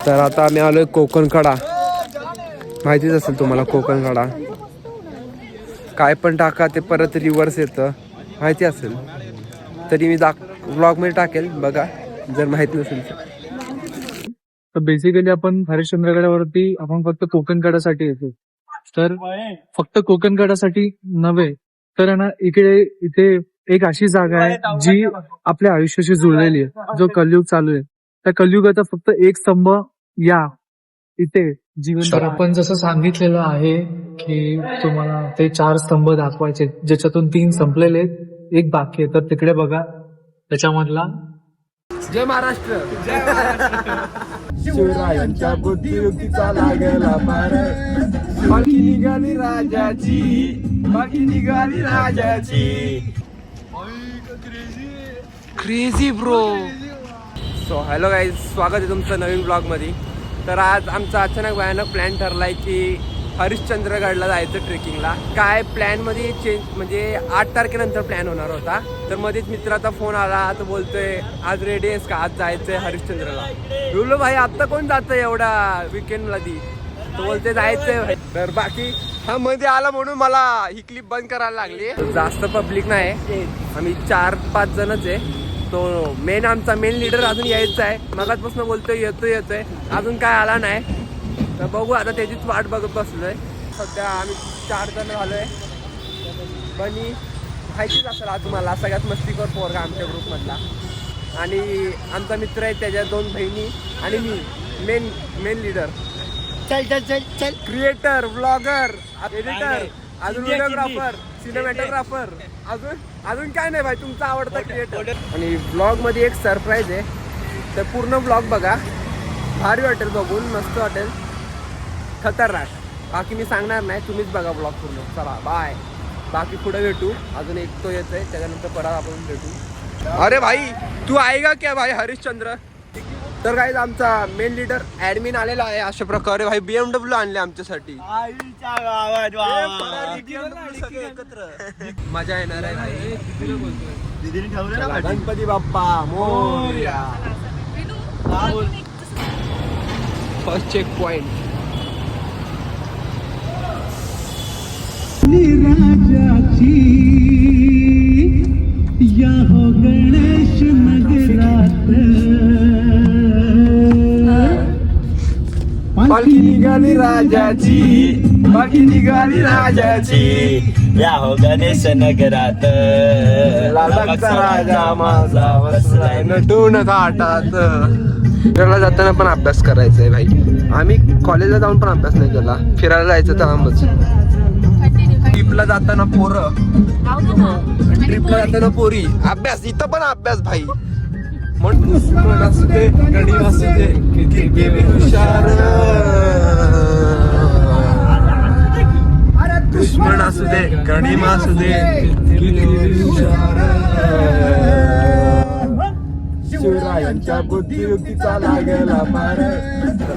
तर आता आम्ही आलोय कोकणकडा. माहितीच असेल तुम्हाला कोकणकडा. काय पण टाका ते परत रिव्हर्स येतं, माहिती असेल. तरी मी व्लॉगमध्ये टाकेल, बघा जर माहित नसेल तर. बेसिकली आपण हरिश्चंद्रगडावरती आपण फक्त कोकणकडासाठी येतो. तर फक्त कोकणकडासाठी नव्हे तर आहे ना, इथे एक अशी जागा आहे जी आपल्या आयुष्याशी जुळलेली आहे. जो कलयुग चालू आहे, त्या कलयुगाचा फक्त एक स्तंभ या इथे जीवन. आपण जसं सांगितलेलं आहे की तुम्हाला ते 4 स्तंभ दाखवायचे, ज्याच्यातून 3 संपलेले, एक बाकी आहे. तर तिकडे बघा, त्याच्यामधला जय महाराष्ट्र. शिवरायांच्या बुद्धियुक्तीचा लागला पार. बाकी निघाली राजाची, बाकी निघाली राजाची. Crazy bro. So hello guys, स्वागत आहे तुमचं नवीन ब्लॉग मध्ये. तर आज आमचा अचानक भयानक प्लॅन ठरलाय की हरिश्चंद्रगडला जायचं ट्रेकिंगला. काय प्लॅन मध्ये चेंज म्हणजे 8 तारखेनंतर प्लॅन होणार होता. तर मध्येच मित्राचा फोन आला, तर बोलतोय आज रेडी आहेस का, आज जायचंय हरिश्चंद्रला. बोललो भाई आत्ता कोण जातंय एवढा विकेंड मध्ये. तो बोलते जायचंय भाई. तर बाकी हा मध्ये आला म्हणून मला ही क्लिप बंद करायला लागली. जास्त पब्लिक नाही, आम्ही 4-5 जणच आहे. तो आमचा मेन लीडर अजून यायचा आहे. मगाचपासून बोलतोय येतोय, अजून काय आला नाही. तर बघू आता, त्याचीच वाट बघत बसलोय. सध्या आम्ही 4 जण झालोय. बनी माहितीच असेल आज तुम्हाला, सगळ्यात मस्तीखोर पोरगा आमच्या ग्रुपमधला. आणि आमचा मित्र आहे, त्याच्या 2 बहिणी आणि मी मेन लीडर. चल क्रिएटर, ब्लॉगर, एडिटर, अजून व्हिडिओग्राफर, सिनेमॅटोग्राफर, अजून काय नाही भाई, तुमचा आवडता क्रिएटर. आणि ब्लॉग मध्ये एक सरप्राईज आहे, तर पूर्ण ब्लॉग बघा. भारी वाटेल बघून, मस्त वाटेल, खतरनाक. बाकी मी सांगणार नाही, तुम्हीच बघा ब्लॉग पूर्ण. चला बाय. बाकी पुढे भेटू. अजून एक तो येतोय, त्याच्यानंतर परत आपण भेटू. अरे भाई तू आएगा क्या भाई हरिश्चंद्र. तर काय आमचा मेन लीडर ऍडमिन आलेला आहे. अशा प्रकारे भाई BMW आणले आमच्यासाठी. मजा येणार आहे भाई. Ganpati Bappa Morya. First check point. राजाची या हो गणेश नगरात पालखी निघाली राजाची, पालखी निघाली राजाची. या हो गणेश नगरात लालबागचा राजा माझा बसलाय नटून थाटात. फिरायला जाताना पण अभ्यास करायचा आहे भाई. आम्ही कॉलेजला जाऊन पण अभ्यास नाही केला. फिरायला जायचं तर आमच. ट्रिपला जाताना पोरं, ट्रिपला जाताना पोरी. अभ्यास इथं पण अभ्यास भाई. दुश्मन असू दे, गडी असू दे, किती हुशार. दुश्मन असू दे, गडी असू दे, किती हुशार. शिवरायांच्या बुद्धियुक्तीचा लागला पार.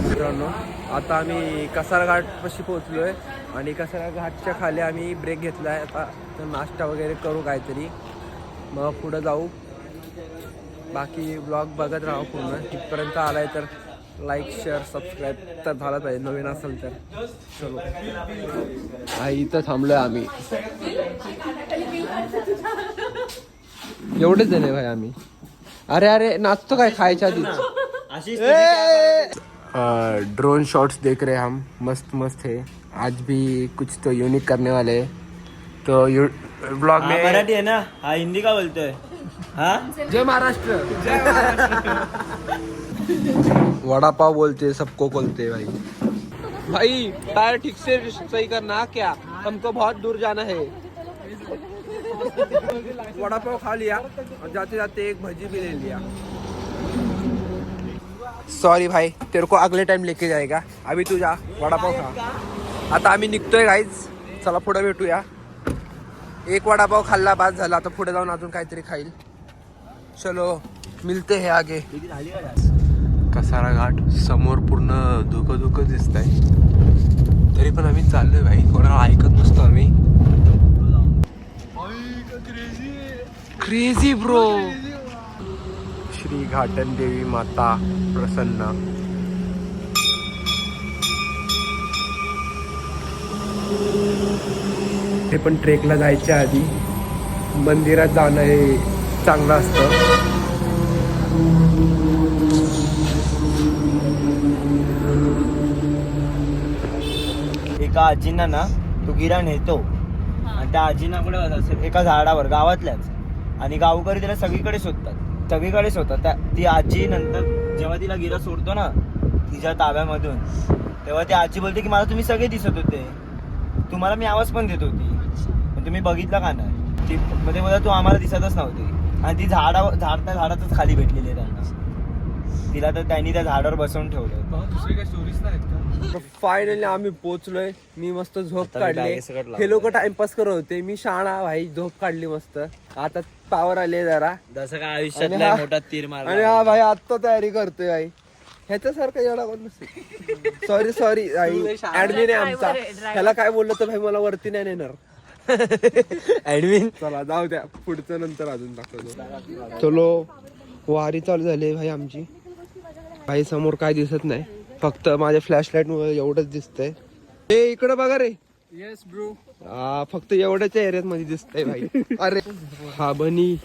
मित्रांनो, आता आम्ही कसारा घाट पाशी पोहोचलोय. आणि कसारा घाटच्या खाली आम्ही ब्रेक घेतलाय. आता तर नाश्ता वगैरे करू काहीतरी, मग पुढं जाऊ. बाकी ब्लॉग बघत राहा पूर्ण. इथपर्यंत आलाय तर लाईक, शेअर, सबस्क्राईब तर झालं पाहिजे, नवीन असेल तर. चलो इथं थांबलोय आम्ही. एवढेच जण आहे भाई आम्ही. अरे नाचतो काय खायच्या आधीच. ड्रोन शॉट्स देख रहे हम, मस्त है. आज भी कुछ तो यूनिक करने वाले हैं. तो ब्लॉग में मराठी है ना, हा हिंदी का बोलतोय. हाँ जय महाराष्ट्र. वड़ा पाव बोलते सबको बोलते भाई टायर ठीक से सही करना क्या, हमको बहुत दूर जाना है. वड़ा पाव खा लिया और जाते जाते एक भजी भी ले लिया. सॉरी भाई, तेरे को अगले टाइम लेके जाएगा. अभी तू जा वड़ा पाव खा. आता आम्ही निघतोय गाईज. चला पुढे भेटूया. एक वडापाव खाल्ला बाद झाला. आता पुढे जाऊन अजून काहीतरी खाईल. चलो मिलते हैं आगे. कसारा घाट समोर पूर्ण धुकं दिसत आहे. तरी पण आम्ही चाललोय भाई, कोणाला ऐकत नसतो आम्ही. Crazy bro. श्री घाटन देवी माता प्रसन्न. ते पण ट्रेकला जायच्या आधी मंदिरात जाणं हे चांगलं असतं. एका आजींना ना तो गिरा नेतो आणि त्या आजींना कुठे असेल एका झाडावर गावातल्याच, आणि गावकरी त्याला सगळीकडे शोधतात. ती आजी नंतर जेव्हा तिला गिरा सोडतो ना तिच्या ताब्यामधून, तेव्हा ती आजी बोलते की मला तुम्ही सगळे दिसत होते, तुम्हाला मी आवाज पण देत होती, पण तुम्ही बघितला का नाही. ती मध्ये बोलत तू आम्हाला दिसतच नव्हती, आणि ती झाडातच खाली भेटलेली आहे त्यांना. तिला तर त्यांनी त्या झाडावर बसवून ठेवलं. दुसरी काही स्टोरीज नाही. फायनली आम्ही पोहोचलोय. मी मस्त झोप आता मी काढली. bag सगळं हे लोक टाइमपास करत होते, मी शाळा भाई झोप काढली मस्त. आता पावर आले जरा, जसं काय आणि आयुष्यातला हा- मोठा तीर आणि मारला. हा भाई आत्ता तयारी करतोय भाई. ह्याच्यासारखा एवढा कोण नसते. सॉरी ऍडमिन आहे आमचा. ह्याला काय बोललं तर भाई मला वरती नाही नेणार. ऍडमिन चला जाऊ द्या, पुढचं नंतर अजून दाखवतो. चलो, वारी चालू झाली भाई आमची. भाई समोर काय दिसत नाही, फक्त माझ्या फ्लॅश लाईट मुळे एवढंच दिसतंय. हे इकडे बघा रे. Yes bro. फक्त एवढ्याच्या एरियात मध्ये दिसतंय भाई. अरे हा बनी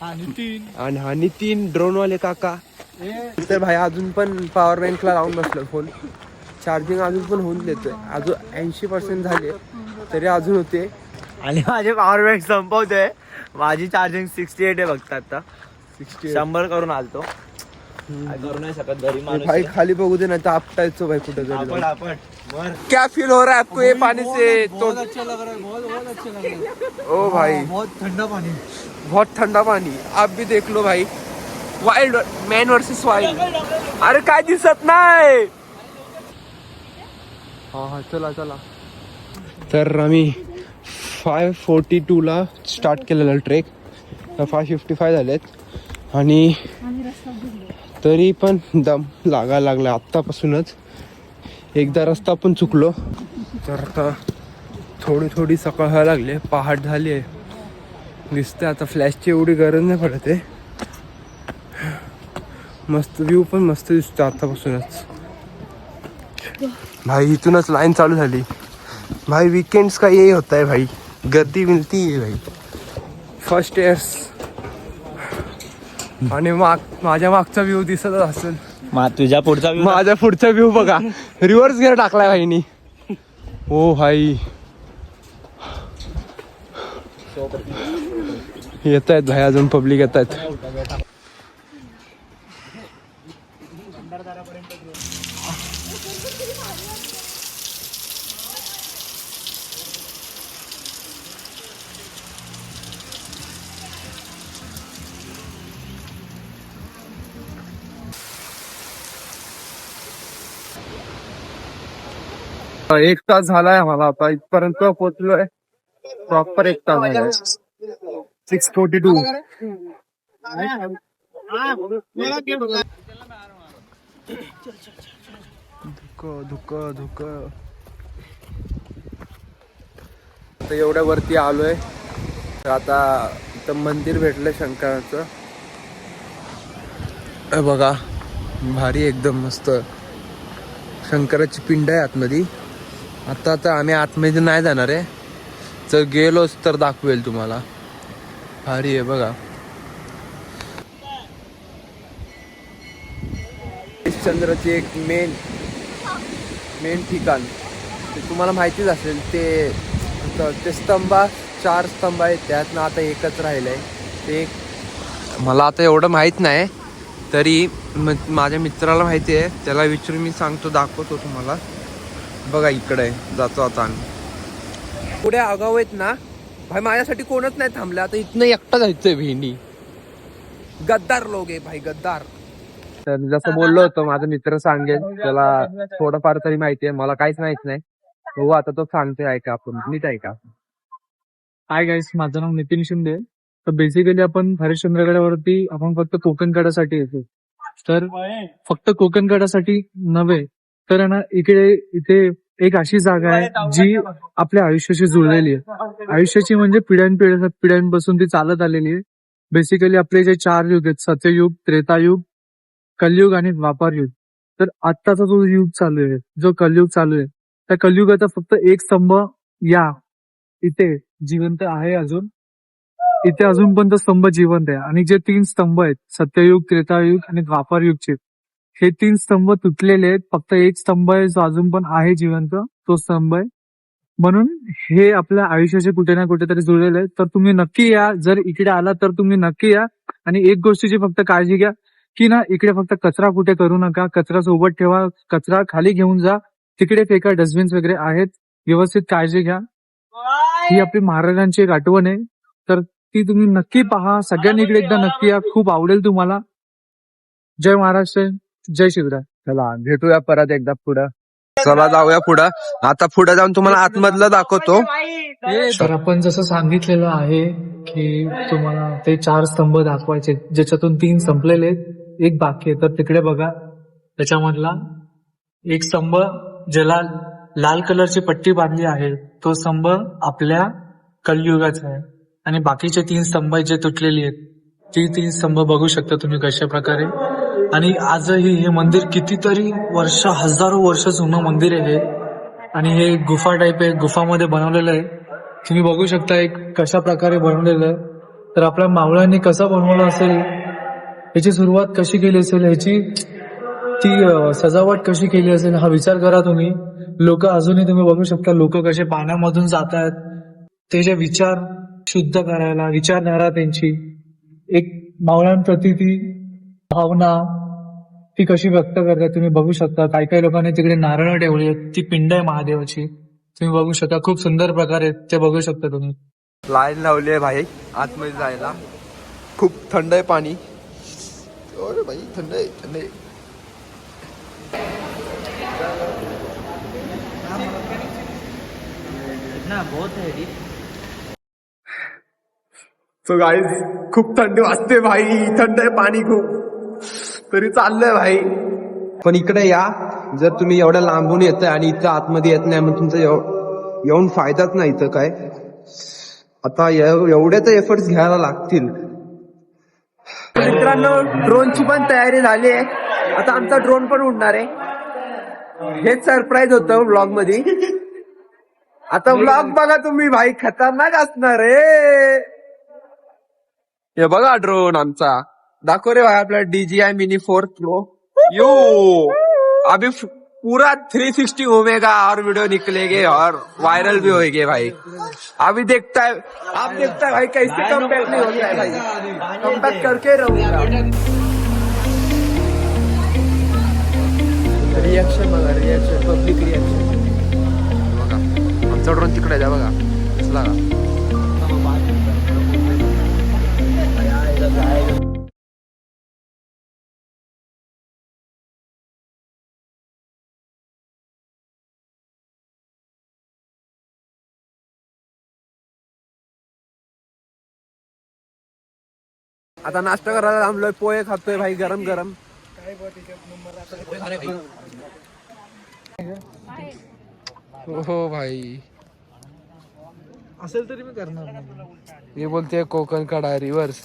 आणि हा नितीन ड्रोन वाले काका. तर भाई अजून पण पॉवर बँकला लावून बसलो फोन. चार्जिंग अजून पण होऊन देतोय. अजून 80% झाले तरी अजून होते. आणि माझे पॉवर बँक संपवतोय. माझी चार्जिंग 68 आहे फक्त आता. 100 करून आलतो. काय करू नाही शकत घरी माणूस भाई आहे. खाली बघू दे ना, तर आपटायचो भाई कुठे आपण वर. क्या फील हो रहा है आपको ये पानी से? तो अच्छा लग रहा है, बहुत अच्छा लग रहा है. ओ भाई बहुत ठंडा पानी. बहुत ठंडा पानी. आप भी देख लो भाई. Wild man versus wild. अरे काय दिसत नाही. हा चला. तर आम्ही 542 ला स्टार्ट केलेला ट्रेक. 555 झालेत आणि तरी पण दम लागायला लागला आत्तापासूनच. एकदा रस्ता पण चुकलो. तर आता थोडी सकाळ व्हायला लागली, पहाट झाली आहे. दिसते आता फ्लॅशची एवढी गरज नाही पडत आहे. मस्त व्ह्यू पण मस्त दिसतो आतापासूनच. भाई इथूनच लाईन चालू झाली. भाई वीकेंड्स का ये होता है भाई, गर्दी मिलती है भाई. First years. आणि माझ्या मागचा व्ह्यू दिसत असेल. तुझ्या पुढचा view माझ्या पुढचा व्ह्यू बघा, रिव्हर्स गिअर टाकलाय भाईनी. ओ भाई येत आहेत भाई, अजून पब्लिक येत आहेत. एक तास झालाय आम्हाला आता इथपर्यंत पोहोचलोय. प्रॉपर एक तास झालाय. 6:42. धुक. आता एवढ्या वरती आलोय. तर आता इथं मंदिर भेटलंय शंकराचं. बघा भारी एकदम मस्त शंकराची पिंड आहे आतमध्ये. आता आम्ही आतमध्ये नाही जाणार आहे, जर गेलोच तर दाखवेल तुम्हाला. भारी आहे बघा. चंद्राचे एक मेन ठिकाण ते तुम्हाला माहितीच असेल. ते स्तंभ 4 स्तंभ आहेत, त्यातनं आता एकच राहिलंय. ते मला आता एवढं माहित नाही, तरी माझ्या मित्राला माहिती आहे, त्याला विचारून मी सांगतो, दाखवतो तुम्हाला. बघा इकडे जातो आता आम्ही. पुढे आगाव आहेत ना भाई, माझ्यासाठी कोणच नाही थांबलं. आता इथनं एकटा जायचंय बहिणी. गद्दार लोक आहे भाई, गद्दार. तर जसं बोललो होतो, माझा मित्र सांगेल, त्याला थोडंफार तरी माहिती आहे, मला काहीच माहित नाही. हो आता तो सांगतोय, ऐका आपण, नीट ऐका. हाय गाईस, माझं नाव नितीन शिंदे. तर बेसिकली आपण हरिश्चंद्रगडावरती आपण फक्त कोकण गडासाठी येतो. तर फक्त कोकण गडासाठी नव्हे, तर ना इथे एक अशी जागा आहे जी आपल्या आयुष्याशी जुळलेली आहे. आयुष्याची म्हणजे पिढ्यानपासून ती चालत आलेली आहे. बेसिकली आपले जे 4 युग आहेत, सत्ययुग, त्रेतायुग, कलयुग आणि द्वापार युग. तर आत्ताचा जो युग चालू आहे, जो कलयुग चालू आहे, त्या कलियुगाचा फक्त एक स्तंभ या इथे जिवंत आहे अजून. इथे अजून पण तो स्तंभ जिवंत आहे. आणि जे 3 स्तंभ आहेत, सत्ययुग, त्रेतायुग आणि द्वापार युगचे, हे 3 स्तंभ तुटलेले आहेत. फक्त एक स्तंभ आहे जो अजून पण आहे जिवंत, तो स्तंभ आहे. म्हणून हे आपल्या आयुष्याचे कुठे ना कुठेतरी जुळलेले आहे. तर तुम्ही नक्की या, जर इकडे आला तर तुम्ही नक्की या. आणि एक गोष्टीची फक्त काळजी घ्या की ना, इकडे फक्त कचरा कुठे करू नका, कचरा सोबत ठेवा, कचरा खाली घेऊन जा, तिकडे फेका, डस्टबिन्स वगैरे आहेत, व्यवस्थित काळजी घ्या. ही आपली महाराजांची एक आठवण आहे, तर ती तुम्ही नक्की पहा. सगळ्यांनी इकडे एकदा नक्की या, खूप आवडेल तुम्हाला. जय महाराष्ट्र, जय शिवराय. चला भेटूया परत एकदा पुढं. चला जाऊया पुढं. आता पुढे जाऊन तुम्हाला आतमधलं दाखवतो. तर आपण जसं सांगितलेलं आहे की तुम्हाला ते 4 स्तंभ दाखवायचे, ज्याच्यातून 3 संपलेले आहेत, एक बाकी आहे. तर तिकडे बघा, त्याच्यामधला एक स्तंभ ज्याला लाल कलरची पट्टी बांधली आहे, तो स्तंभ आपल्या कलियुगाचा आहे. आणि बाकीचे 3 स्तंभ जे तुटलेली आहेत, ती 3 स्तंभ बघू शकता तुम्ही कशा प्रकारे. आणि आजही हे मंदिर कितीतरी वर्ष, हजारो वर्ष जुनं मंदिर आहे हे. आणि हे गुफा टाईप आहे, गुफामध्ये बनवलेलं आहे. तुम्ही बघू शकता एक कशा प्रकारे बनवलेलं आहे. तर आपल्या मावळ्यांनी कसं बनवलं असेल, याची सुरुवात कशी केली असेल, ह्याची ती सजावट कशी केली असेल, हा विचार करा तुम्ही. लोक अजूनही तुम्ही बघू शकता, लोक कसे पाण्यामधून जात आहेत, ते जे विचार शुद्ध करायला, विचारधारा त्यांची, एक मावळ्यांप्रती ती भावना ती कशी व्यक्त करतात तुम्ही बघू शकता. काही काही लोकांनी तिकडे नारळ ठेवली आहेत, ती पिंड आहे महादेवाची, तुम्ही बघू शकता. खूप सुंदर प्रकारे ते बघू शकता तुम्ही. लाईन लावली आहे भाई आतमध्ये जायला. खूप थंड आहे पाणी. अरे भाई थंड आहे, थंड आहे. सो गाईज खूप थंडी वाजते भाई, थंड आहे पाणी खूप, तरी चाललंय भाई. पण इकडे या, जर तुम्ही एवढ्या लांबून येताय आणि इथं आतमध्ये येत नाही, मग तुमचा येऊन फायदाच नाही इथं काय. आता एवढे तर एफर्ट्स घ्यायला लागतील. मित्रांनो, ड्रोनची पण तयारी झाली आहे. आता आमचा ड्रोन पण उडणार आहे. हेच सरप्राईज होतं व्लॉग मध्ये. आता व्लॉग बघा तुम्ही भाई, खतरनाक असणार आहे. हे बघा ड्रोन आमचा, दाखव रे भाई आपला DJI Mini 4 Pro. यो अभी पूरा 360 घूमेगा और वीडियो निकलेगे और वायरल भी होएंगे भाई. अभी देखता है, आप देखता है भाई कैसे कमबैक नहीं होता है भाई. कमबैक करके रहूंगा. रिएक्शन बघा, रिएक्शन, पब्लिक रिएक्शन बघा. आमचा ड्रोन तिकडे द्या बघा, दिसला का. आता नाश्ता करायला थांबलोय, पोहे खातोय भाई गरम गरम. हो भाई, असेल तरी मी करणार. ये बोलते कोकण कडा रिवर्स,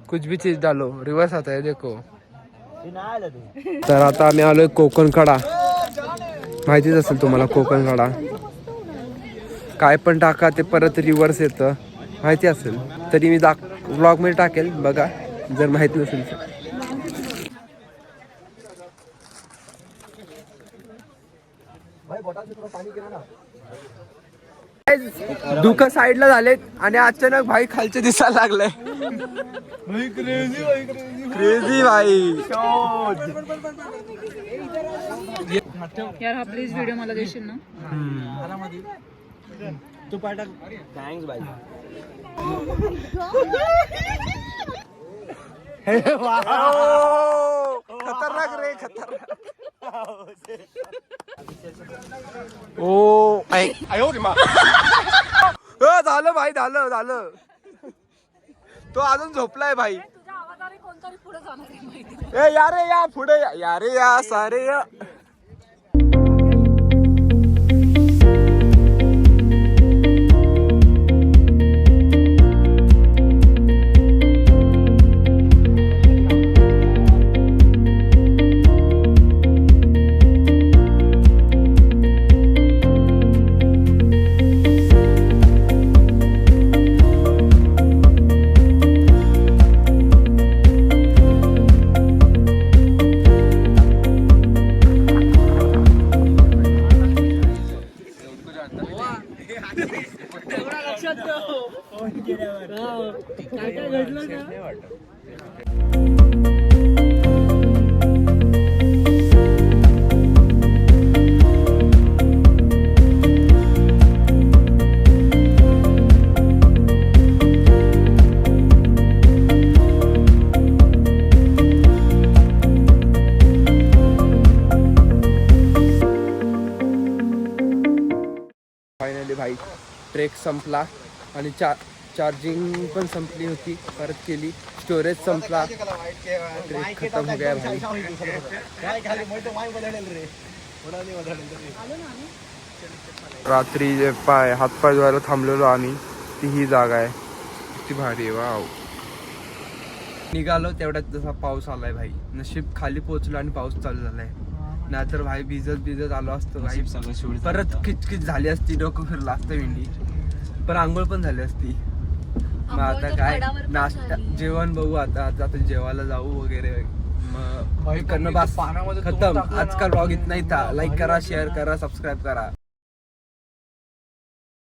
कुछ भी चीज डालो रिवर्स आता है देखो. तर आता आम्ही आलोय कोकण कडा. माहितीच असेल तुम्हाला कोकण कडा, काय पण टाका ते परत रिवर्स येतं, माहिती असेल. तरी मी व्लॉग मध्ये टाकेल बघा, जर माहित नसेल तर. दुःख साईडला झालेत आणि अचानक भाई खालचे दिसायला लागलंय. क्रेझी भाई. यार हा प्लीज व्हिडिओ मला देशील ना. तू पाठव. थँक्स बाई. खतरनाक रे, खतरनाक. ओ झालं भाई, झालं झालं. तो अजून झोपलाय भाई. ए या रे या पुढे या रे या सारे या. नाही वाटत. फायनली भाई ट्रेक संपला आणि चार्जिंग पण संपली होती, परत केली, स्टोरेज संपला, ट्रेक खतम हो गया भाई. रात्री जे हातपाय धुवायला थांबलेलो आम्ही, ती ही जागा आहे, किती भारी आहे. वाव. निघालो तेवढ्यात जसा पाऊस आलाय भाई. नशीब खाली पोहोचलो आणि पाऊस चालू झालाय, नाहीतर भाई भिजत आलो असतो भाई. परत किचकिच झाली असती, डोकं फिरलं असतं मेंढी, पण आंघोळ पण झाली असती. मग आता काय नाश्ता जेवण बघू, आता जेवायला जाऊ वगैरे. मग खतम. आजकाल ब्लॉग इतना ही था. लाईक करा, शेअर करा, सबस्क्राईब करा.